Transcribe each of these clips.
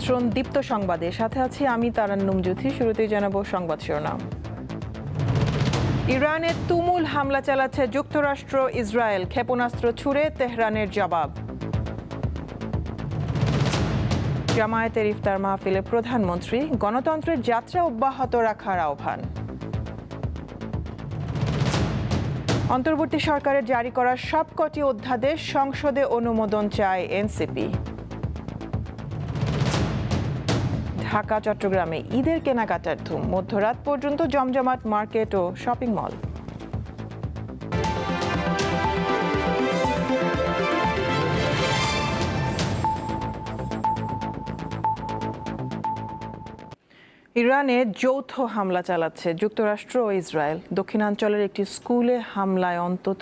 আমন্ত্রণ দীপ্ত সংবাদে, সাথে আছি আমি তারান্নুম জ্যোতি। শুরুতেই জানাবো সংবাদ শিরোনাম। ইরানে তুমুল হামলা চালাচ্ছে যুক্তরাষ্ট্র, ইসরায়েল। ক্ষেপণাস্ত্র ছুড়ে তেহরানের জবাব। জামায়াতের ইফতার মাহফিলে প্রধানমন্ত্রী গণতন্ত্রের যাত্রা অব্যাহত রাখার আহ্বান। অন্তর্বর্তী সরকারের জারি করা সবকটি অধ্যাদেশ সংসদে অনুমোদন চায় এনসিপি। ঢাকা চট্টগ্রামে ঈদের কেনাকাটার ধুম, মধ্যরাত পর্যন্ত জমজমাট মার্কেট ও শপিং মল। ইরানে যৌথ হামলা চালাচ্ছে যুক্তরাষ্ট্র ও ইসরায়েল। দক্ষিণাঞ্চলের একটি স্কুলে হামলায় অন্তত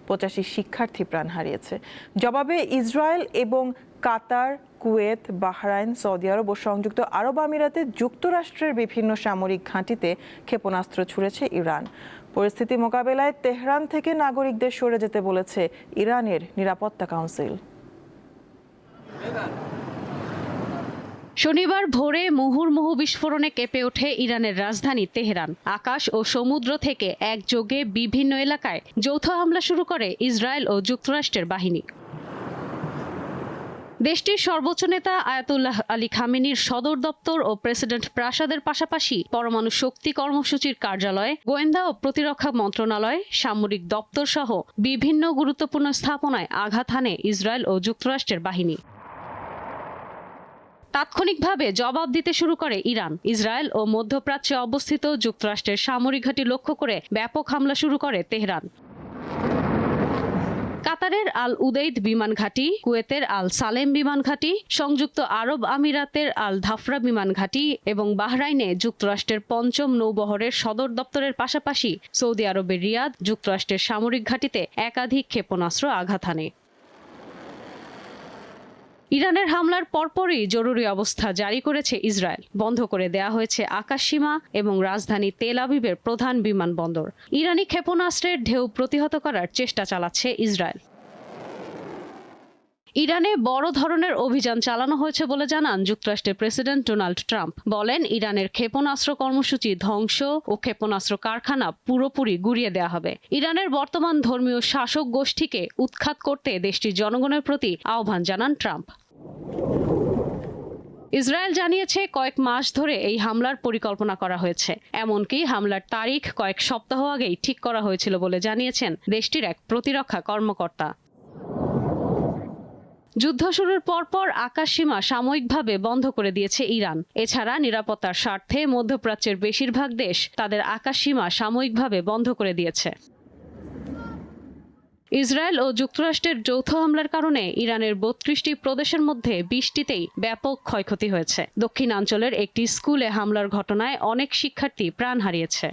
85 শিক্ষার্থী প্রাণ হারিয়েছে। জবাবে ইসরায়েল এবং কাতার, কুয়েত, বাহরাইন, সৌদি আরব ও সংযুক্ত আরব আমিরাতে যুক্তরাষ্ট্রের বিভিন্ন সামরিক ঘাঁটিতে ক্ষেপণাস্ত্র ছুড়েছে ইরান। পরিস্থিতি মোকাবেলায় তেহরান থেকে নাগরিকদের সরে যেতে বলেছে ইরানের নিরাপত্তা কাউন্সিল। শনিবার ভোরে মুহুর্মুহু বিস্ফোরণে কেঁপে ওঠে ইরানের রাজধানী তেহরান। আকাশ ও সমুদ্র থেকে একযোগে বিভিন্ন এলাকায় যৌথ হামলা শুরু করে ইসরায়েল ও যুক্তরাষ্ট্রের বাহিনী। দেশটির সর্বোচ্চ নেতা আয়াতুল্লাহ আলী খামেনির সদর দপ্তর ও প্রেসিডেন্ট প্রাসাদের পাশাপাশি পরমাণু শক্তি কর্মসূচির কার্যালয়, গোয়েন্দা ও প্রতিরক্ষা মন্ত্রণালয়, সামরিক দপ্তর সহ বিভিন্ন গুরুত্বপূর্ণ স্থাপনায় আঘাত হানে ইসরায়েল ও যুক্তরাষ্ট্রের বাহিনী। তাৎক্ষণিকভাবে জবাব দিতে শুরু করে ইরান। ইসরায়েল ও মধ্যপ্রাচ্যে অবস্থিত যুক্তরাষ্ট্রের সামরিক ঘাঁটি লক্ষ্য করে ব্যাপক হামলা শুরু করে তেহরান। কাতারের আল উদেইদ বিমান ঘাঁটি, কুয়েতের আল সালেম বিমান ঘাঁটি, সংযুক্ত আরব আমিরাতের আল ধাফরা বিমান ঘাঁটি এবং বাহরাইনে যুক্তরাষ্ট্রের ৫ম নৌবহরের সদর দপ্তরের পাশাপাশি সৌদি আরবের রিয়াদ যুক্তরাষ্ট্রের সামরিক ঘাঁটিতে একাধিক ক্ষেপণাস্ত্র আঘাত হানে। ইরানের হামলার পরপরই জরুরি অবস্থা জারি করেছে ইসরায়েল। বন্ধ করে দেয়া হয়েছে আকাশসীমা এবং রাজধানী তেল আবিবের প্রধান বিমানবন্দর। ইরানি ক্ষেপণাস্ত্রের ঢেউ প্রতিহত করার চেষ্টা চালাচ্ছে ইসরায়েল। ইরানে বড় ধরনের অভিযান চালানো হয়েছে বলে জানান যুক্তরাষ্ট্রের প্রেসিডেন্ট ডোনাল্ড ট্রাম্প। বলেন, ইরানের ক্ষেপণাস্ত্র কর্মসূচি ধ্বংস ও ক্ষেপণাস্ত্র কারখানা পুরোপুরি গুঁড়িয়ে দেওয়া হবে। ইরানের বর্তমান ধর্মীয় শাসক গোষ্ঠীকে উৎখাত করতে দেশটির জনগণের প্রতি আহ্বান জানান ট্রাম্প। ইসরায়েল জানিয়েছে কয়েক মাস ধরে এই হামলার পরিকল্পনা করা হয়েছে। এমনকি হামলার তারিখ কয়েক সপ্তাহ আগেই ঠিক করা হয়েছিল বলে জানিয়েছেন দেশটির এক প্রতিরক্ষা কর্মকর্তা। যুদ্ধ শুরুর পরপর আকাশসীমা সাময়িকভাবে বন্ধ করে দিয়েছে ইরান। এছাড়া নিরাপত্তার স্বার্থে মধ্যপ্রাচ্যের বেশিরভাগ দেশ তাদের আকাশসীমা সাময়িকভাবে বন্ধ করে দিয়েছে। ইসরায়েল ও যুক্তরাষ্ট্রের যৌথ হামলার কারণে ইরানের ৩২টি প্রদেশের মধ্যে ২০টিতেই ব্যাপক ক্ষয়ক্ষতি হয়েছে। দক্ষিণাঞ্চলের একটি স্কুলে হামলার ঘটনায় অনেক শিক্ষার্থী প্রাণ হারিয়েছে।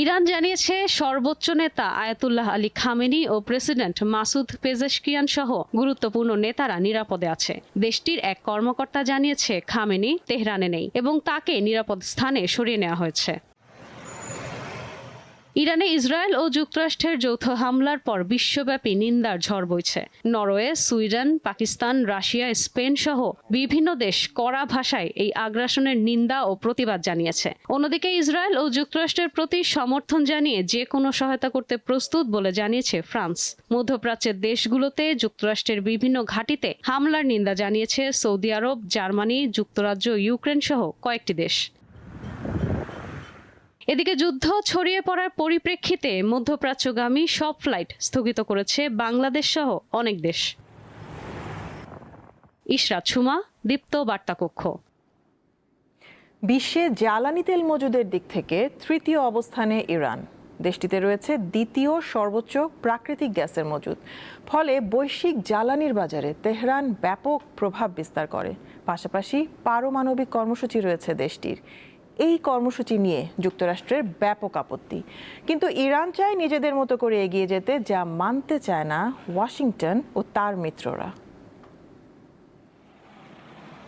ইরান জানিয়েছে সর্বোচ্চ নেতা আয়াতুল্লাহ আলী খামেনি ও প্রেসিডেন্ট মাসুদ পেজেশকিয়ান সহ গুরুত্বপূর্ণ নেতারা নিরাপদে আছে। দেশটির এক কর্মকর্তা জানিয়েছে খামেনি তেহরানে নেই এবং তাকে নিরাপদ স্থানে সরিয়ে নেওয়া হয়েছে। ইরানে ইসরায়েল ও যুক্তরাষ্ট্রের যৌথ হামলার পর বিশ্বব্যাপী নিন্দার ঝড় বইছে। Norway, Sweden, Pakistan, Russia, Spain সহ বিভিন্ন দেশ কড়া ভাষায় এই আগ্রাসনের নিন্দা ও প্রতিবাদ জানিয়েছে। অন্যদিকে ইসরায়েল ও যুক্তরাষ্ট্রের প্রতি সমর্থন জানিয়ে যে কোনো সহায়তা করতে প্রস্তুত বলে জানিয়েছে ফ্রান্স। মধ্যপ্রাচ্যের দেশগুলোতে যুক্তরাষ্ট্রের বিভিন্ন ঘাঁটিতে হামলার নিন্দা জানিয়েছে সৌদি আরব, জার্মানি, যুক্তরাজ্য, ইউক্রেন সহ কয়েকটি দেশ। এদিকে যুদ্ধ ছড়িয়ে পড়ার পরিপ্রেক্ষিতে মধ্যপ্রাচ্যগামী সব ফ্লাইট স্থগিত করেছে বাংলাদেশ সহ অনেক দেশ। ইশরাত সুমা, দীপ্ত বার্তা কক্ষ। বিশ্বে জ্বালানি তেল মজুদের দিক থেকে তৃতীয় অবস্থানে ইরান। দেশটিতে রয়েছে দ্বিতীয় সর্বোচ্চ প্রাকৃতিক গ্যাসের মজুদ। ফলে বৈশ্বিক জ্বালানির বাজারে তেহরান ব্যাপক প্রভাব বিস্তার করে। পাশাপাশি পারমাণবিক কর্মসূচি রয়েছে দেশটির। এই কর্মসূচি নিয়ে যুক্তরাষ্ট্রের ব্যাপক আপত্তি। কিন্তু ইরান চায় নিজেদের মতো করে এগিয়ে যেতে, যা মানতে চায় না ওয়াশিংটন ও তার মিত্ররা।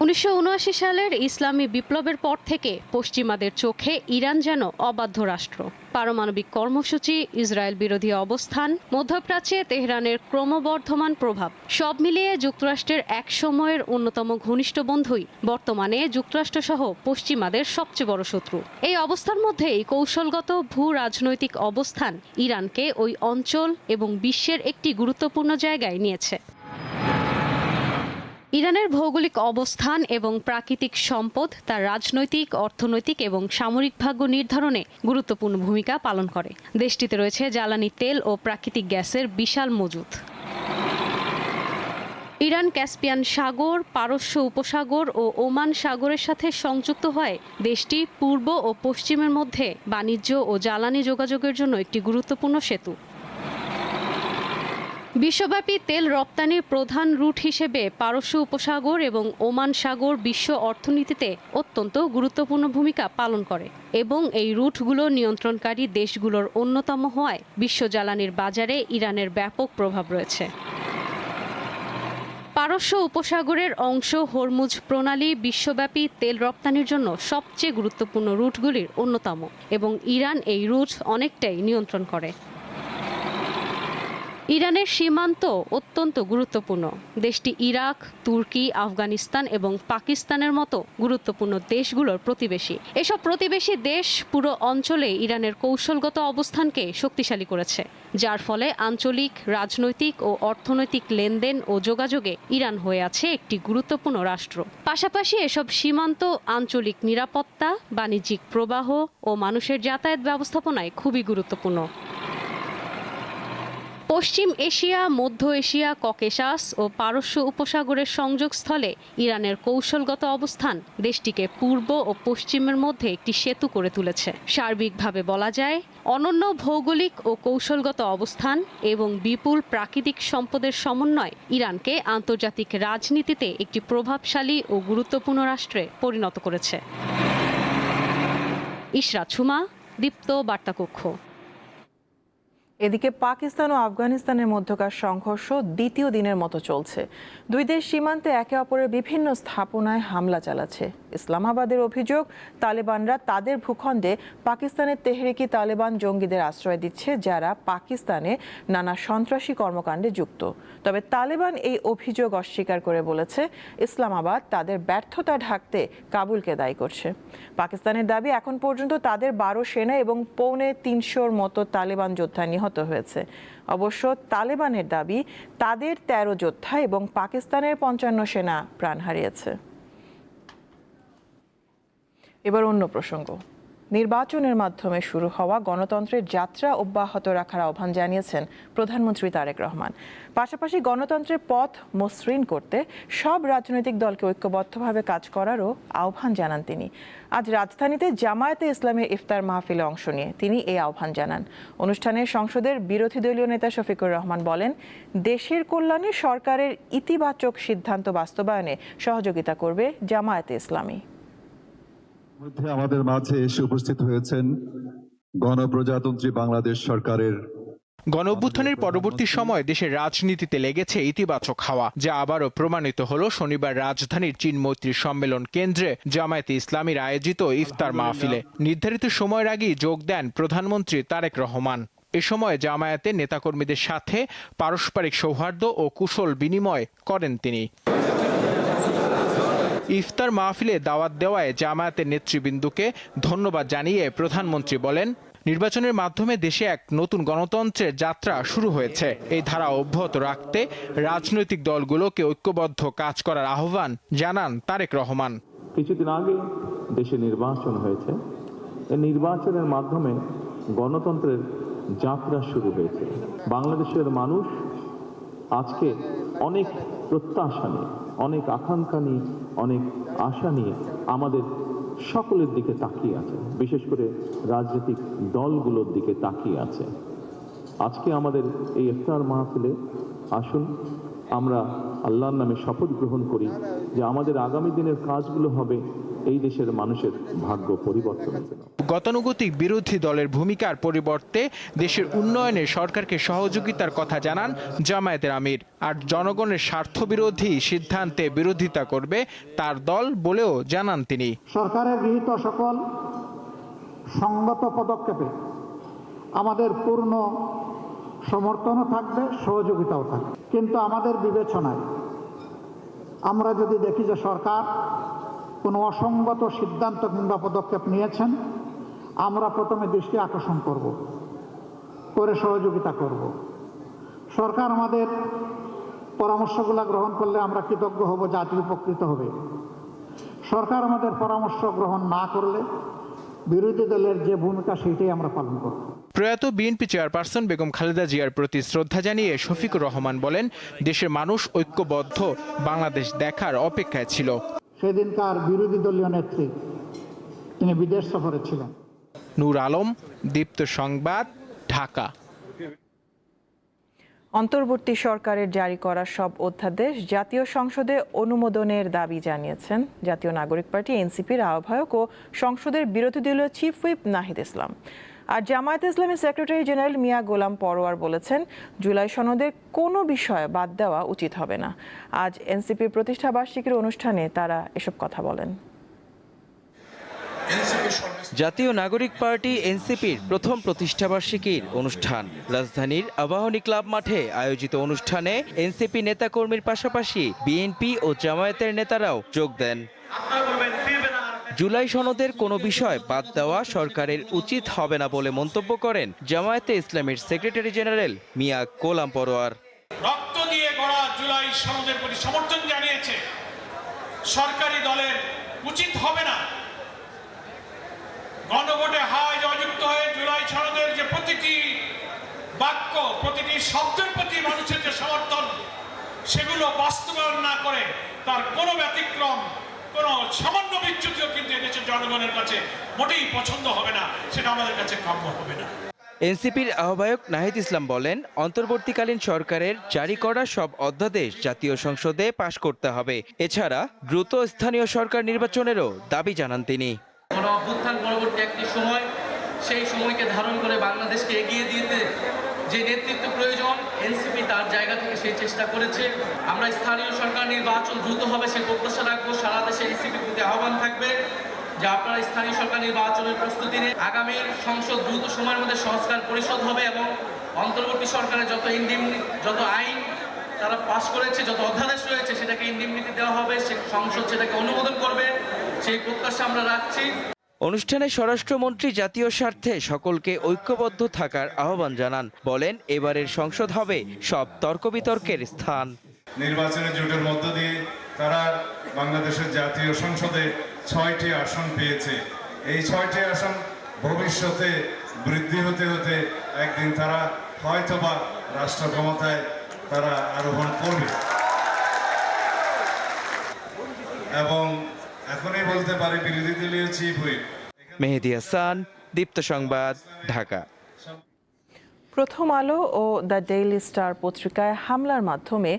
1979 সালের ইসলামী বিপ্লবের পর থেকে পশ্চিমাদের চোখে ইরান যেন অবাধ্য রাষ্ট্র। পারমাণবিক কর্মসূচি, ইসরায়েল বিরোধী অবস্থান, মধ্যপ্রাচ্যে তেহরানের ক্রমবর্ধমান প্রভাব সব মিলিয়ে যুক্তরাষ্ট্রের এক সময়ের অন্যতম ঘনিষ্ঠ বন্ধুই বর্তমানে যুক্তরাষ্ট্রসহ পশ্চিমাদের সবচেয়ে বড় শত্রু। এই অবস্থার মধ্যেই কৌশলগত ভূ রাজনৈতিক অবস্থান ইরানকে ওই অঞ্চল এবং বিশ্বের একটি গুরুত্বপূর্ণ জায়গায় নিয়েছে। ইরানের ভৌগোলিক অবস্থান এবং প্রাকৃতিক সম্পদ তার রাজনৈতিক, অর্থনৈতিক এবং সামরিক ভাগ্য নির্ধারণে গুরুত্বপূর্ণ ভূমিকা পালন করে। দেশটিতে রয়েছে জ্বালানি তেল ও প্রাকৃতিক গ্যাসের বিশাল মজুদ। ইরান ক্যাসপিয়ান সাগর, পারস্য উপসাগর ও ওমান সাগরের সাথে সংযুক্ত হয়ে দেশটি পূর্ব ও পশ্চিমের মধ্যে বাণিজ্য ও জ্বালানি যোগাযোগের জন্য একটি গুরুত্বপূর্ণ সেতু। বিশ্বব্যাপী তেল রপ্তানির প্রধান রুট হিসেবে পারস্য উপসাগর এবং ওমান সাগর বিশ্ব অর্থনীতিতে অত্যন্ত গুরুত্বপূর্ণ ভূমিকা পালন করে এবং এই রুটগুলো নিয়ন্ত্রণকারী দেশগুলোর অন্যতম হওয়ায় বিশ্ব জ্বালানির বাজারে ইরানের ব্যাপক প্রভাব রয়েছে। পারস্য উপসাগরের অংশ হরমুজ প্রণালী বিশ্বব্যাপী তেল রপ্তানির জন্য সবচেয়ে গুরুত্বপূর্ণ রুটগুলির অন্যতম এবং ইরান এই রুট অনেকটাই নিয়ন্ত্রণ করে। ইরানের সীমান্ত অত্যন্ত গুরুত্বপূর্ণ। দেশটি ইরাক, তুর্কি, আফগানিস্তান এবং পাকিস্তানের মতো গুরুত্বপূর্ণ দেশগুলোর প্রতিবেশী। এসব প্রতিবেশী দেশ পুরো অঞ্চলে ইরানের কৌশলগত অবস্থানকে শক্তিশালী করেছে, যার ফলে আঞ্চলিক, রাজনৈতিক ও অর্থনৈতিক লেনদেন ও যোগাযোগে ইরান হয়ে আছে একটি গুরুত্বপূর্ণ রাষ্ট্র। পাশাপাশি এসব সীমান্ত আঞ্চলিক নিরাপত্তা, বাণিজ্যিক প্রবাহ ও মানুষের যাতায়াত ব্যবস্থাপনায় খুবই গুরুত্বপূর্ণ। পশ্চিম এশিয়া, মধ্য এশিয়া, ককেশাস ও পারস্য উপসাগরের সংযোগস্থলে ইরানের কৌশলগত অবস্থান দেশটিকে পূর্ব ও পশ্চিমের মধ্যে একটি সেতু করে তুলেছে। সার্বিকভাবে বলা যায়, অনন্য ভৌগোলিক ও কৌশলগত অবস্থান এবং বিপুল প্রাকৃতিক সম্পদের সমন্বয় ইরানকে আন্তর্জাতিক রাজনীতিতে একটি প্রভাবশালী ও গুরুত্বপূর্ণ রাষ্ট্রে পরিণত করেছে। ইশরাত সুমা, দীপ্ত বার্তাকক্ষ। এদিকে পাকিস্তান ও আফগানিস্তানের মধ্যকার সংঘর্ষ দ্বিতীয় দিনের মতো চলছে। দুই দেশ সীমান্তে একে অপরের বিভিন্ন স্থাপনায় হামলা চালাচ্ছে। ইসলামাবাদের অভিযোগ, তালেবানরা তাদের ভূখণ্ডে পাকিস্তানের তেহরিকি তালেবান জঙ্গিদের আশ্রয় দিচ্ছে, যারা পাকিস্তানে নানা সন্ত্রাসী কর্মকাণ্ডে যুক্ত। তবে তালেবান এই অভিযোগ অস্বীকার করে বলেছে, ইসলামাবাদ তাদের ব্যর্থতা ঢাকতে কাবুলকে দায়ী করছে। পাকিস্তানের দাবি, এখন পর্যন্ত তাদের 12 সেনা এবং পৌনে 300-র মতো তালেবান যোদ্ধা নিহত হয়েছে। অবশ্য তালেবানের দাবি, তাদের 13 যোদ্ধা এবং পাকিস্তানের 55 সেনা প্রাণ হারিয়েছে। এবার অন্য প্রসঙ্গ। নির্বাচনের মাধ্যমে শুরু হওয়া গণতন্ত্রের যাত্রা অব্যাহত রাখার আহ্বান জানিয়েছেন প্রধানমন্ত্রী তারেক রহমান। পাশাপাশি গণতন্ত্রের পথ মসৃণ করতে সব রাজনৈতিক দলকে ঐক্যবদ্ধভাবে কাজ করারও আহ্বান জানান তিনি। আজ রাজধানীতে জামায়াতে ইসলামের ইফতার মাহফিলে অংশ নিয়ে তিনি এই আহ্বান জানান। অনুষ্ঠানে সংসদের বিরোধী দলীয় নেতা শফিকুর রহমান বলেন, দেশের কল্যাণে সরকারের ইতিবাচক সিদ্ধান্ত বাস্তবায়নে সহযোগিতা করবে জামায়াতে ইসলামী। মধ্যে আমাদের মাঝে এসে উপস্থিত হয়েছেন গণপ্রজাতন্ত্রী বাংলাদেশ সরকারের গণঅভ্যুত্থানের পরবর্তী সময় দেশের রাজনীতিতে লেগেছে ইতিবাচক হাওয়া, যা আবারও প্রমাণিত হলো শনিবার রাজধানীর চীন মৈত্রী সম্মেলন কেন্দ্রে জামায়াতে ইসলামীর আয়োজিত ইফতার মাহফিলে। নির্ধারিত সময়ের আগেই যোগ দেন প্রধানমন্ত্রী তারেক রহমান। এ সময় জামায়াতের নেতাকর্মীদের সাথে পারস্পরিক সৌহার্দ্য ও কুশল বিনিময় করেন তিনি। ইফতার মাহফিলে দাওয়াত দেওয়ায় জামায়াতের নেতৃবৃন্দকে ধন্যবাদ জানিয়ে প্রধানমন্ত্রী বলেন, নির্বাচনের মাধ্যমে দেশে এক নতুন গণতন্ত্রের যাত্রা শুরু হয়েছে। এই ধারা অব্যাহত রাখতে রাজনৈতিক দলগুলোকে ঐক্যবদ্ধ কাজ করার আহ্বান জানান তারেক রহমান। কিছুদিন আগে দেশে নির্বাচন হয়েছে। এই নির্বাচনের মাধ্যমে গণতন্ত্রের যাত্রা শুরু হয়েছে। বাংলাদেশের মানুষ আজকে অনেক প্রত্যাশা নিয়ে, অনেক আকাঙ্ক্ষা নিয়ে, অনেক আশা নিয়ে আমাদের সকলের দিকে তাকিয়ে আছে, বিশেষ করে রাজনৈতিক দলগুলোর দিকে তাকিয়ে আছে। আজকে আমাদের এই ইফতার মাহফিলে আসুন, আমরা আল্লাহর নামে শপথ গ্রহণ করি যে আমাদের আগামী দিনের কাজগুলো হবে এই দেশের মানুষের ভাগ্য পরিবর্তনের জন্য। গতানুগতিক বিরোধী দলের ভূমিকার পরিবর্তে দেশের উন্নয়নে সরকারকে সহযোগিতার কথা জানান জামায়াতের আমির। আর জনগণের স্বার্থবিরোধী সিদ্ধান্তে বিরোধিতা করবে তার দল বলেও জানান তিনি। সরকারের গৃহীত সকল সঙ্গত পদক্ষেপে আমাদের পূর্ণ সমর্থনও থাকবে, সহযোগিতাও থাকবে। কিন্তু আমাদের বিবেচনায় আমরা যদি দেখি যে সরকার কোনো অসঙ্গত সিদ্ধান্ত কিংবা পদক্ষেপ নিয়েছেন, আমরা প্রথমে দৃষ্টি আকর্ষণ করে সহযোগিতা করব। সরকার আমাদের পরামর্শগুলো গ্রহণ করলে আমরা কৃতজ্ঞ হব, জাতি উপকৃত হবে। সরকার আমাদের পরামর্শ গ্রহণ না করলে বিরোধী দলের যে ভূমিকা সেইটাই আমরা পালন করব। প্রয়াত বিএনপি চেয়ারপারসন বেগম খালেদা জিয়ার প্রতি শ্রদ্ধা জানিয়ে শফিকুর রহমান বলেন, দেশের মানুষ ঐক্যবদ্ধ বাংলাদেশ দেখার অপেক্ষায় ছিল। সেদিনকার বিরোধী দলীয় নেত্রী তিনি বিদেশ সফরে ছিলেন। নূর আলম, দীপ্ত সংবাদ, ঢাকা। অন্তর্বর্তী সরকারের জারি করা সব অধ্যাদেশ জাতীয় সংসদে অনুমোদনের দাবি জানিয়েছেন জাতীয় নাগরিক পার্টি এনসিপির আহ্বায়ক ও সংসদের বিরোধী দলীয় চিফ হুইপ নাহিদ ইসলাম। আর জামায়াতে ইসলামী সেক্রেটারি জেনারেল মিয়া গোলাম পরোয়ার বলেছেন, জুলাই সনদের কোনো বিষয় বাদ দেওয়া উচিত হবে না। আজ এনসিপির প্রতিষ্ঠাবার্ষিকীর অনুষ্ঠানে তারা এসব কথা বলেন। জাতীয় নাগরিক পার্টি এনসিপির প্রথম প্রতিষ্ঠাবার্ষিকীর অনুষ্ঠান রাজধানীর আবাহনী ক্লাব মাঠে আয়োজিত অনুষ্ঠানে এনসিপি নেতাকর্মীর পাশাপাশি বিএনপি ও জামায়াতের নেতারাও যোগ দেন। জুলাই সনদের কোনো বিষয় বাদ দেওয়া সরকারের উচিত হবে না বলে মন্তব্য করেন জামায়াতে ইসলামীর সেক্রেটারি জেনারেল মিয়া গোলাম পরোয়ার। রক্ত দিয়ে গড়া জুলাই সনদের প্রতি সমর্থন জানিয়েছে সরকারি দলের উচিত হবে না গণভোটে হায় জয়যুক্ত হয়ে জুলাই সনদের যে প্রতিটি বাক্য, প্রতিটি শব্দের প্রতি মানুষের যে সমর্থন, সেগুলো বাস্তবায়ন না করে তার কোনো ব্যতিক্রম, কোনো সামান্য বিচ্যুতিও কিন্তু এদেশের জনগণের কাছে মোটেই পছন্দ হবে না, সেটা আমাদের কাছে কাম্য হবে না। এনসিপির আহ্বায়ক নাহিদ ইসলাম বলেন, অন্তর্বর্তীকালীন সরকারের জারি করা সব অধ্যাদেশ জাতীয় সংসদে পাশ করতে হবে। এছাড়া দ্রুত স্থানীয় সরকার নির্বাচনেরও দাবি জানান তিনি। গণঅভ্যুত্থান পরবর্তী একটি সময়, সেই সময়কে ধারণ করে বাংলাদেশকে এগিয়ে দিতে যে নেতৃত্ব প্রয়োজন, এনসিপি তার জায়গা থেকে সেই চেষ্টা করেছে। আমরা স্থানীয় সরকার নির্বাচন দ্রুত হবে সে প্রত্যাশা রাখবো। সারা দেশে এনসিপির প্রতি আহ্বান থাকবে যে আপনারা স্থানীয় সরকার নির্বাচনের প্রস্তুতি নিন। আগামী সংসদ দ্রুত সময়ের মধ্যে সংস্কার পরিষদ হবে এবং অন্তর্বর্তী সরকারের যত আইন তারা পাশ করেছে, যত অধ্যাদেশ রয়েছে, সেটাকে ইন্ডিমনিটি দেওয়া হবে, সে সংসদ সেটাকে অনুমোদন করবে, সেই প্রত্যাশা আমরা রাখছি। অনুষ্ঠানে স্বরাষ্ট্রমন্ত্রী জাতীয় স্বার্থে সকলকে ঐক্যবদ্ধ থাকার আহ্বান জানান। বলেন, এবারের সংসদ হবে সব তর্ক বিতর্কের স্থান। নির্বাচনের জোটের মধ্য দিয়ে তারা বাংলাদেশের জাতীয় সংসদে 6টি আসন পেয়েছে। এই 6টি আসন ভবিষ্যতে বৃদ্ধি হতে হতে একদিন তারা হয়তোবা রাষ্ট্র ক্ষমতায় তারা আরোহণ করবে এবং এখনই বলতে পারি বিরোধী দলীয় চিফ হুইপ। মেহেদী হাসান, দীপ্ত সংবাদ, ঢাকা। প্রথম আলো ও দ্য ডেইলি স্টার পত্রিকায় হামলার মাধ্যমে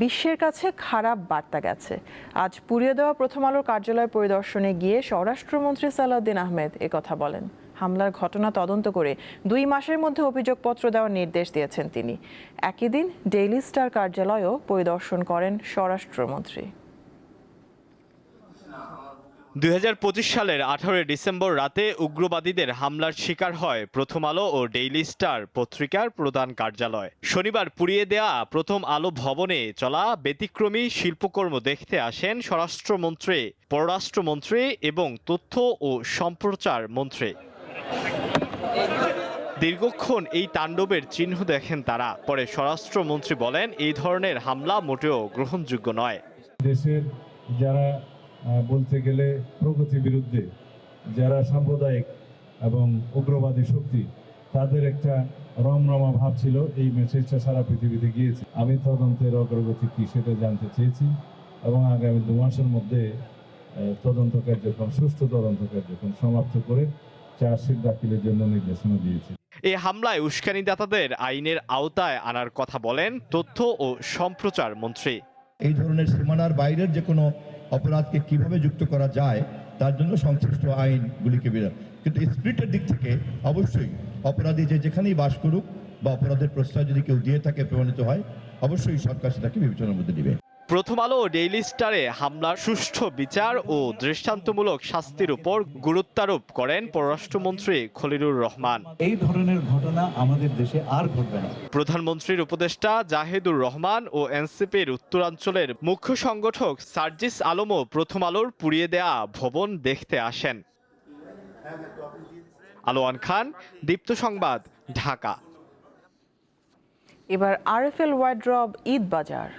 বিশ্বের কাছে খারাপ বার্তা গেছে। আজ পুড়িয়ে দেওয়া প্রথম আলোর কার্যালয় পরিদর্শনে গিয়ে স্বরাষ্ট্রমন্ত্রী সালাউদ্দিন আহমেদ একথা বলেন। হামলার ঘটনা তদন্ত করে 2 মাসের মধ্যে অভিযোগপত্র দেওয়ার নির্দেশ দিয়েছেন তিনি। একই দিন ডেইলি স্টার কার্যালয়ও পরিদর্শন করেন স্বরাষ্ট্রমন্ত্রী। 2025 সালের 18 ডিসেম্বর রাতে উগ্রবাদীদের হামলার শিকার হয় প্রথম আলো ও ডেইলি স্টার পত্রিকার প্রধান কার্যালয়। শনিবার পুড়িয়ে দেয়া প্রথম আলো ভবনে চলা ব্যতিক্রমী শিল্পকর্ম দেখতে আসেন স্বরাষ্ট্রমন্ত্রী, পররাষ্ট্রমন্ত্রী এবং তথ্য ও সম্প্রচার মন্ত্রী। দীর্ঘক্ষণ এই তাণ্ডবের চিহ্ন দেখেন তারা। পরে স্বরাষ্ট্রমন্ত্রী বলেন, এই ধরনের হামলা মোটেও গ্রহণযোগ্য নয়। দেশের যারা বলতে গেলে প্রগতির বিরুদ্ধে, যারা সাম্প্রদায়িক এবং উগ্রবাদী শক্তি, তাদের একটা রমরমা ভাব ছিল। এই মেসেজটা সারা পৃথিবীতে গিয়েছে। আমি তদন্তের অগ্রগতি কি সেটা জানতে চেয়েছি এবং আগামী 2 মাসের মধ্যে তদন্ত কার্যক্রম, সুষ্ঠু তদন্ত কার্যক্রম সমাপ্ত করে চার্জশিট দাখিলের জন্য নির্দেশনা দিয়েছে। এই হামলায় উস্কানিদাতাদের আইনের আওতায় আনার কথা বলেন তথ্য ও সম্প্রচার মন্ত্রী। এই ধরনের সীমানার বাইরের যে কোনো অপরাধকে কিভাবে যুক্ত করা যায় তার জন্য সংশ্লিষ্ট আইনগুলিকে কিন্তু স্পিরিটের দিক থেকে অবশ্যই অপরাধী যেখানেই বাস করুক বা অপরাধের প্রশ্রয় যদি কেউ দিয়ে থাকে প্রমাণিত হয় অবশ্যই সরকার সেটাকে বিবেচনার মধ্যে নেবে। প্রথম আলো ও ডেইলি স্টারে হামলার সুষ্ঠু বিচার ও দৃষ্টান্তমূলক শাস্তির উপর গুরুত্বারোপ করেন পররাষ্ট্রমন্ত্রী খলিলুর রহমান। এই ধরনের ঘটনা আমাদের দেশে আর ঘটবে না। প্রধানমন্ত্রীর উপদেষ্টা জাহিদুর রহমান ও এনসিপির উত্তরাঞ্চলের মুখ্য সংগঠক সার্জিস আলমও প্রথম আলোর পুড়িয়ে দেয়া ভবন দেখতে আসেন। আলোয়ান খান, দীপ্ত সংবাদ, ঢাকা। এবার আরএফএল ওয়াইড্রব ঈদ বাজার।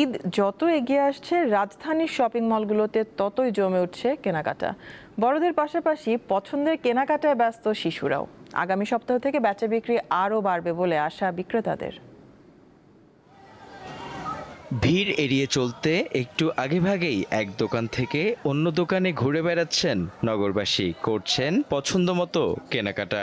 ঈদ যত এগিয়ে আসছে রাজধানীর শপিং মলগুলোতে ততই জমে উঠছে কেনাকাটা। বড়দের পাশাপাশি পছন্দের কেনাকাটায় ব্যস্ত শিশুরাও। আগামী সপ্তাহ থেকে বেচা বিক্রি আরও বাড়বে বলে আশা বিক্রেতাদের। ভিড় এড়িয়ে চলতে একটু আগেভাগেই এক দোকান থেকে অন্য দোকানে ঘুরে বেড়াচ্ছেন নগরবাসী, করছেন পছন্দমতো কেনাকাটা।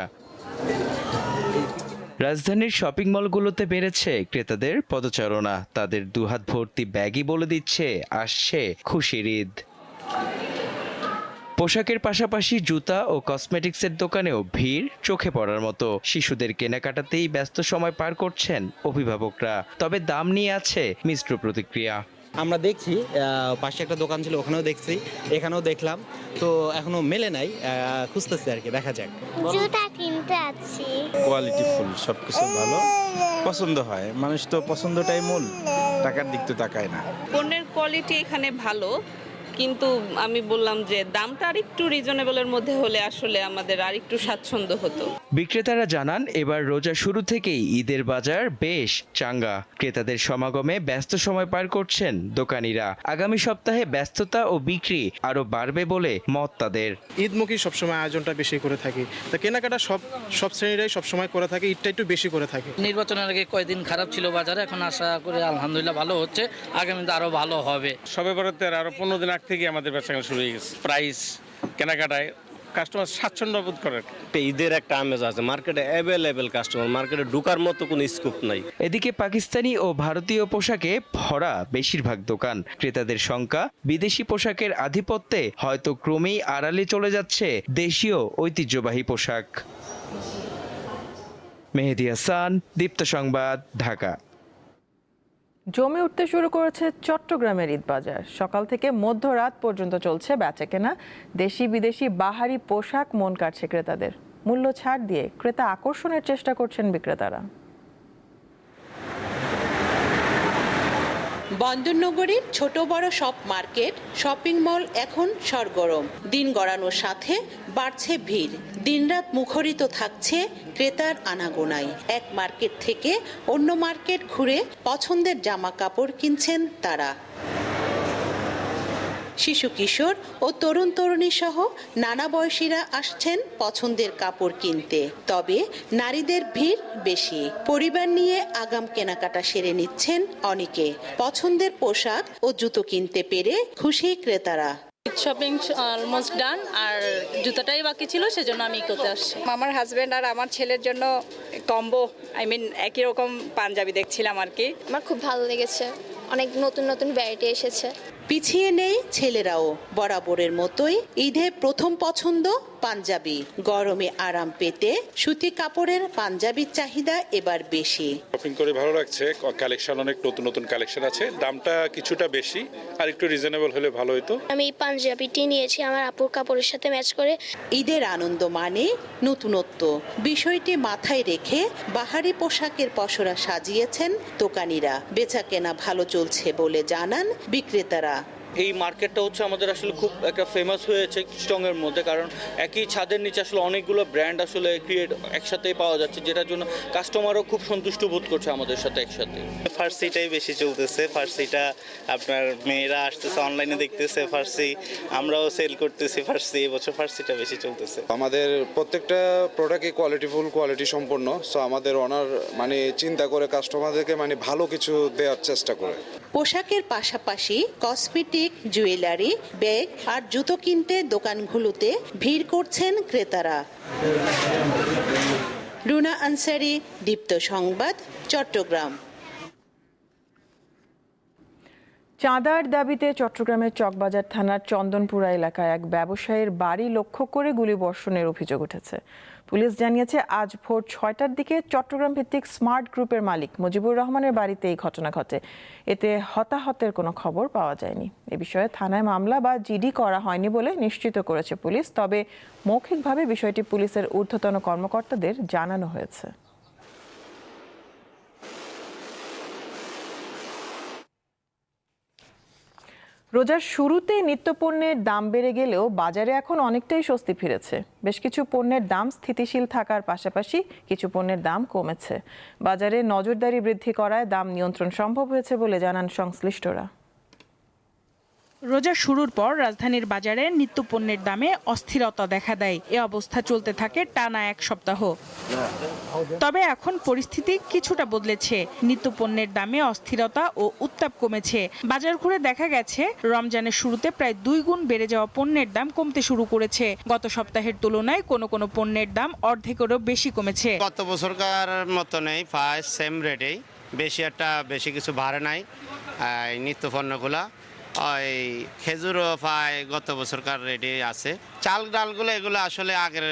রাজধানীর শপিং মলগুলোতে বেড়েছে ক্রেতাদের পদচারণা। তাদের দুহাত ভর্তি ব্যাগই বলে দিচ্ছে আসছে খুশির ঈদ। পোশাকের পাশাপাশি জুতা ও কসমেটিক্সের দোকানেও ভিড় চোখে পড়ার মতো। শিশুদের কেনাকাটাতেই ব্যস্ত সময় পার করছেন অভিভাবকরা। তবে দাম নিয়ে আছে মিশ্র প্রতিক্রিয়া। আমরা দেখছি, পাশে একটা দোকান ছিল ওখানেও দেখছি, এখানেও দেখলাম, তো এখনো মেলে নাই, খুঁজতেছি আর কি, দেখা যাক। জুতা কিনতে আছি, কোয়ালিটি ফুল, সবকিছু ভালো, পছন্দ হয়। মানুষ তো পছন্দটাই মূল, টাকার দিক তো তাকায় না। পণ্যের কোয়ালিটি এখানে ভালো, কিন্তু আমি বললাম যে দামটা আর একটু রিজনেবলের মধ্যে হলে আসলে আমাদের আর একটু স্বাচ্ছন্দ্য হতো। বিক্রেতারা জানান এবার রোজা শুরু থেকেই ঈদের বাজার বেশ চাঙ্গা। ক্রেতাদের সমাগমে ব্যস্ত সময় পার করছেন দোকানিরা। আগামী সপ্তাহে ব্যস্ততা ও বিক্রি আরো বাড়বে বলে মত তাদের। ঈদমুখী সবসময় আয়োজনটা বেশি করে থাকি, তো কেনাকাটা সব শ্রেণীরাই সবসময় করে থাকে, ঈদটা একটু বেশি করে থাকে। নির্বাচনের আগে কয়েকদিন খারাপ ছিল বাজারে, এখন আশা করে আলহামদুলিল্লাহ ভালো হচ্ছে, আগামীতে আরো ভালো হবে। সবে বরাতের আরো 15 দিন আগ থেকে আমাদের বেচাকেনা শুরু হয়ে গেছে। প্রাইস কেনাকাটায় কাস্টমার স্বাচ্ছন্দ্য বোধ করে। ঈদের একটা আমেজ আছে, মার্কেটে অ্যাভেলেবেল কাস্টমার, মার্কেটে ঢোকার মতো কোনো স্কোপ নাই। এদিকে পাকিস্তানি ও ভারতীয় পোশাকে ভরা বেশিরভাগ দোকান। ক্রেতাদের সংখ্যা বিদেশি পোশাকের আধিপত্যে হয়তো ক্রমেই আড়ালে চলে যাচ্ছে দেশীয় ঐতিহ্যবাহী পোশাক। মেহেদী হাসান, দীপ্ত সংবাদ, ঢাকা। জমে উঠতে শুরু করেছে চট্টগ্রামের ঈদ বাজার। সকাল থেকে মধ্যরাত পর্যন্ত চলছে বেচাকেনা। দেশি বিদেশি বাহারি পোশাক মন কাটছে ক্রেতাদের। মূল্য ছাড় দিয়ে ক্রেতা আকর্ষণের চেষ্টা করছেন বিক্রেতারা। বন্দরনগরীর ছোট বড় সব মার্কেট, শপিং মল এখন সরগরম। দিন গড়ানোর সাথে বাড়ছে ভিড়। দিনরাত মুখরিত থাকছে ক্রেতার আনাগোনায়। এক মার্কেট থেকে অন্য মার্কেট ঘুরে পছন্দের জামা কাপড় কিনছেন তারা। শিশু কিশোর ও তরুণ তরুণী সহ নানা বয়সীরা আসছেন পছন্দের কাপড় কিনতে। তবে নারীদের ভিড় বেশি। পরিবার নিয়ে আগাম কেনাকাটা সেরে নিচ্ছেন অনেকে। পছন্দের পোশাক ও জুতো কিনতে পেরে খুশি ক্রেতারা। শপিং অলমোস্ট ডান, আর জুতাটাই বাকি ছিল, সেজন্য আমি করতে আসছি। আমার হাজবেন্ড আর আমার ছেলের জন্য কম্বো, একই রকম পাঞ্জাবি দেখছিলাম আর কি। আমার খুব ভালো লেগেছে, অনেক নতুন নতুন ভ্যারাইটি এসেছে। পিছিয়ে নেই ছেলেরাও। বরাবরের মতোই ঈদে প্রথম পছন্দ পাঞ্জাবি। গরমে আরাম পেতে সুতি কাপড়ের পাঞ্জাবির চাহিদা এবার বেশি। শপিং করে ভালো লাগছে, কালেকশন অনেক নতুন নতুন কালেকশন আছে। দামটা কিছুটা বেশি, আর একটু রিজনেবল হলে ভালো হতো। আমি এই পাঞ্জাবিটি নিয়েছি আমার আপুর কাপড়ের সাথে ম্যাচ করে। ঈদের আনন্দ মানে নতুনত্ব। বিষয়টি মাথায় রেখে বাহারি পোশাকের পসরা সাজিয়েছেন দোকানিরা। বেচাকেনা ভালো চলছে বলে জানান বিক্রেতারা। এই মার্কেটটা হচ্ছে আমাদের আসলে খুব একটা ফেমাস হয়েছে চিটগংয়ের মধ্যে, কারণ একই ছাদের নিচে আসলে অনেকগুলো ব্র্যান্ড আসলে ক্রিয়েট একসাথেই পাওয়া যাচ্ছে, যেটার জন্য কাস্টমারও খুব সন্তুষ্ট বোধ করছে আমাদের সাথে একসাথে। ফার্সিটাই বেশি চলতেছে, ফার্সিটা আপনার মেয়েরা আসতেছে অনলাইনে দেখতেছে ফার্সি, আমরাও সেল করতেছি ফার্সি, এবছর ফার্সিটা বেশি চলতেছে। আমাদের প্রত্যেকটা প্রোডাক্টই কোয়ালিটি সম্পন্ন, সো আমাদের ওনার মানে চিন্তা করে কাস্টমারদেরকে মানে ভালো কিছু দেওয়ার চেষ্টা করে। পোশাকের পাশাপাশি কসমেটিক, জুয়েলারি, ব্যাগ আর জুতো কিনতে দোকানগুলোতে ভিড় করছেন ক্রেতারা। রুনা আনসারি, দীপ্ত সংবাদ, চট্টগ্রাম। চাঁদার দাবিতে চট্টগ্রামের চকবাজার থানার চন্দনপুরা এলাকায় এক ব্যবসায়ীর বাড়ি লক্ষ্য করে গুলিবর্ষণের অভিযোগ উঠেছে। পুলিশ জানিয়েছে আজ ভোর 6টার দিকে চট্টগ্রাম ভিত্তিক স্মার্ট গ্রুপের মালিক মুজিবুর রহমানের বাড়িতে এই ঘটনা ঘটে। এতে হতাহতের কোনো খবর পাওয়া যায়নি। এ বিষয়ে থানায় মামলা বা জিডি করা হয়নি বলে নিশ্চিত করেছে পুলিশ, তবে মৌখিকভাবে বিষয়টি পুলিশের ঊর্ধ্বতন কর্মকর্তাদের জানানো হয়েছে। রোজার শুরুতে নিত্যপণ্যের দাম বেড়ে গেলেও বাজারে এখন অনেকটাই স্বস্তি ফিরেছে। বেশ কিছু পণ্যের দাম স্থিতিশীল থাকার পাশাপাশি কিছু পণ্যের দাম কমেছে। বাজারে নজরদারি বৃদ্ধি করায় দাম নিয়ন্ত্রণ সম্ভব হয়েছে বলে জানান সংশ্লিষ্টরা। রোজা শুরুর পর রাজধানীর বাজারে নিত্যপণ্যের দামে অস্থিরতা দেখা দেয়। এ অবস্থা চলতে থাকে টানা এক সপ্তাহ। তবে এখন পরিস্থিতি কিছুটা বদলেছে। নিত্যপণ্যের দামে অস্থিরতা ও উত্তাপ কমেছে। বাজার ঘুরে দেখা গেছে রমজানের শুরুতে প্রায় 2 গুণ বেড়ে যাওয়া পণ্যের দাম কমতে শুরু করেছে। গত সপ্তাহের তুলনায় কোনো কোনো পণ্যের দাম অর্ধেকেরও বেশি কমেছে। গত বছরকার মতো নেই, ফার্স্ট সেম রেটেই, বেশি কিছু বাড়ে নাই। নিত্য পণ্যগুলা ওই খেজুরও পায় গত বছরকার রেটে আছে। চাল ডালগুলো এগুলো আসলে আগের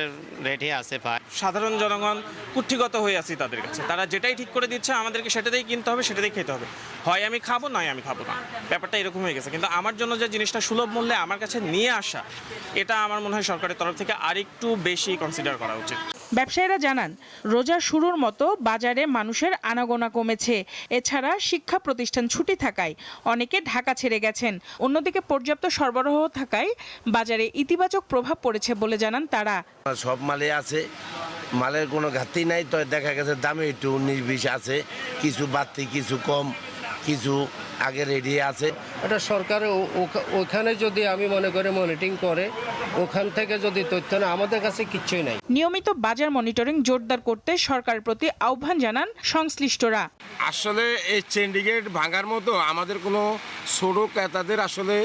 রেটে আছে পায়। সাধারণ জনগণ কুঠিগত হয়ে আছি তাদের কাছে, তারা যেটাই ঠিক করে দিচ্ছে আমাদেরকে সেটাতেই কিনতে হবে, সেটাতেই খেতে হবে। হয় আমি খাবো, নয় আমি খাবো না, ব্যাপারটা এরকম হয়ে গেছে। কিন্তু আমার জন্য যে জিনিসটা সুলভ মূল্যে আমার কাছে নিয়ে আসা, এটা আমার মনে হয় সরকারের তরফ থেকে আরেকটু বেশি কনসিডার করা উচিত। ব্যবসায়ীরা জানান রোজা শুরুর মতো বাজারে মানুষের আনাগোনা কমেছে। এছাড়া শিক্ষা প্রতিষ্ঠান ছুটি থাকায় অনেকে ঢাকা ছেড়ে গেছেন। অন্যদিকে পর্যাপ্ত সরবরাহ থাকায় বাজারে ইতিবাচক প্রভাব পড়েছে বলে জানান তারা। সব মালে আছে, মালের কোনো ঘাটতি নাই, তো দেখা গেছে দামে একটু 19-20 আছে, কিছু বাড়তি কিছু কম, কিছু আগে রেডি আছে। এটা সরকার ওখানে যদি আমি মনে করি মনিটরিং করে, ওখান থেকে যদি তথ্য না, আমাদের কাছে কিচ্ছুই নাই। নিয়মিত বাজার মনিটরিং জোরদার করতে সরকারের প্রতি আহ্বান জানান সংশ্লিষ্টরা। আসলে এই সিন্ডিকেট ভাঙার মতো আমাদের কোনো ছোট ক্রেতাদের আসলে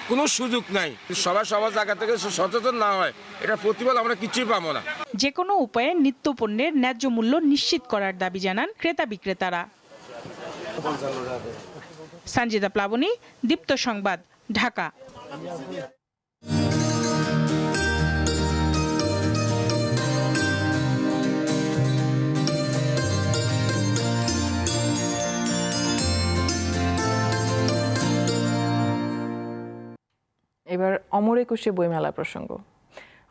কোনো সুযোগ নাই। সবার জায়গা থেকে সচেতন না হয়, এটা প্রতিবাদ আমরা কিছুই পাবো না। যে কোনো উপায়ে নিত্যপণ্যের ন্যায্য মূল্য নিশ্চিত করার দাবি জানান ক্রেতা বিক্রেতারা। সঞ্জিতা প্লাবনী, দীপ্ত সংবাদ, ঢাকা। এবার অমর একুশে বইমেলা প্রসঙ্গ।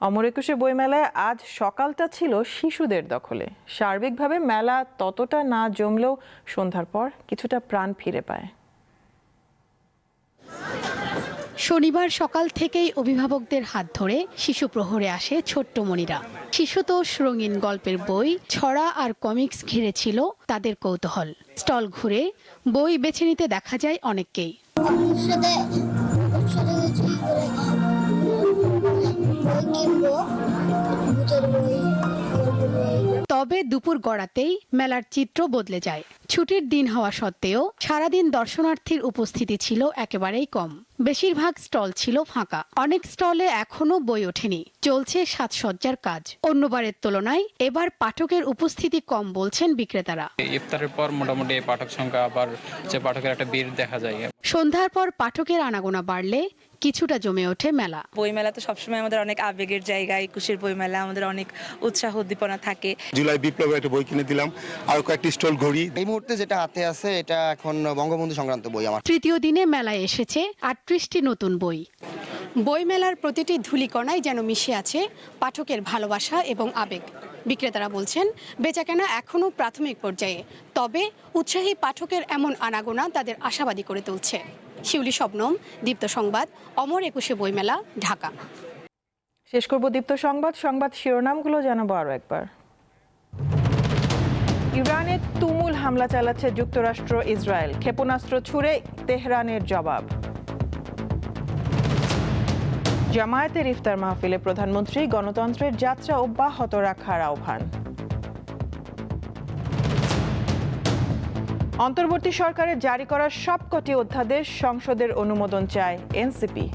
অমর একুশে বইমেলায় আজ সকালটা ছিল শিশুদের দখলে। সার্বিকভাবে মেলা ততটা না জমলেও সন্ধ্যার পর কিছুটা প্রাণ ফিরে পায়। শনিবার সকাল থেকেই অভিভাবকদের হাত ধরে শিশু প্রহরে আসে ছোট্ট মনিরা। শিশুতোষ, রঙিন গল্পের বই, ছড়া আর কমিক্স ঘিরে ছিল তাদের কৌতূহল। স্টল ঘুরে বই বেছে নিতে দেখা যায় অনেককেই। তবে দুপুর গড়াতেই মেলার চিত্র বদলে যায়। ছুটির দিন হওয়া সত্ত্বেও সারাদিন দর্শনার্থীর উপস্থিতি ছিল একেবারেই কম। বেশিরভাগ স্টল ছিল ফাঁকা। অনেক স্টলে এখনো বই ওঠেনি, চলছে সাজসজ্জার কাজ। অন্যবারের তুলনায় এবার পাঠকের উপস্থিতি কম বলছেন বিক্রেতারা। ইফতারের পর মোটামুটি পাঠক সংখ্যা আবার পাঠকের একটা ভিড় দেখা যায়। সন্ধ্যার পর পাঠকের আনাগোনা বাড়লে কিছুটা জমে ওঠে মেলা। বইমেলা তো সবসময় আমাদের অনেক আবেগের জায়গা। একুশের বইমেলা আমাদের অনেক উৎসাহ উদ্দীপনা থাকে। জুলাই বিপ্লবের একটা বই কিনে দিলাম, আর কয়েকটি স্টল ঘুরি। এই মুহূর্তে যেটা হাতে আছে এটা এখন বঙ্গবন্ধু সংক্রান্ত বই আমার। তৃতীয় দিনে মেলায় এসেছে 38টি নতুন বই। বইমেলার প্রতিটি ধূলিকণায় যেন মিশে আছে পাঠকের ভালোবাসা এবং আবেগ। বিক্রেতারা বলছেন বেচাকেনা এখনও প্রাথমিক পর্যায়ে, তবে উৎসাহী পাঠকের এমন আনাগোনা তাদের আশাবাদী করে তুলছে। শিউলি শবনম, দীপ্ত সংবাদ, অমর 21 বইমেলা, ঢাকা। শেষ করব দীপ্ত সংবাদ শিরোনামগুলো জানাবো আরো একবার। ইরানে তুমুল হামলা চালাচ্ছে যুক্তরাষ্ট্র ইসরায়েল, ক্ষেপণাস্ত্র ছুড়ে তেহরানের জবাব। জামায়াতের ইফতার মাহফিলে প্রধানমন্ত্রী গণতন্ত্রের যাত্রা অব্যাহত রাখার আহ্বান। অন্তর্বর্তী সরকারের জারি করা সবকটি অধ্যাদেশ সংসদের অনুমোদন চায় এনসিপি।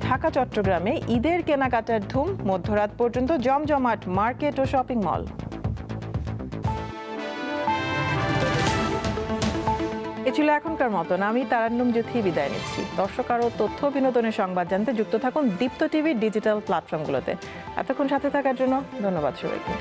ঢাকা চট্টগ্রামে ঈদের কেনাকাটার ধুম, মধ্যরাত পর্যন্ত জমজমাট মার্কেট ও শপিং মল। এ ছিল এখনকার মতন। আমি তারান্নুম জ্যোতি বিদায় নিচ্ছি। দর্শক আরও তথ্য বিনোদনের সংবাদ জানতে যুক্ত থাকুন দীপ্ত টিভির ডিজিটাল প্ল্যাটফর্মগুলোতে। এতক্ষণ সাথে থাকার জন্য ধন্যবাদ সবাইকে।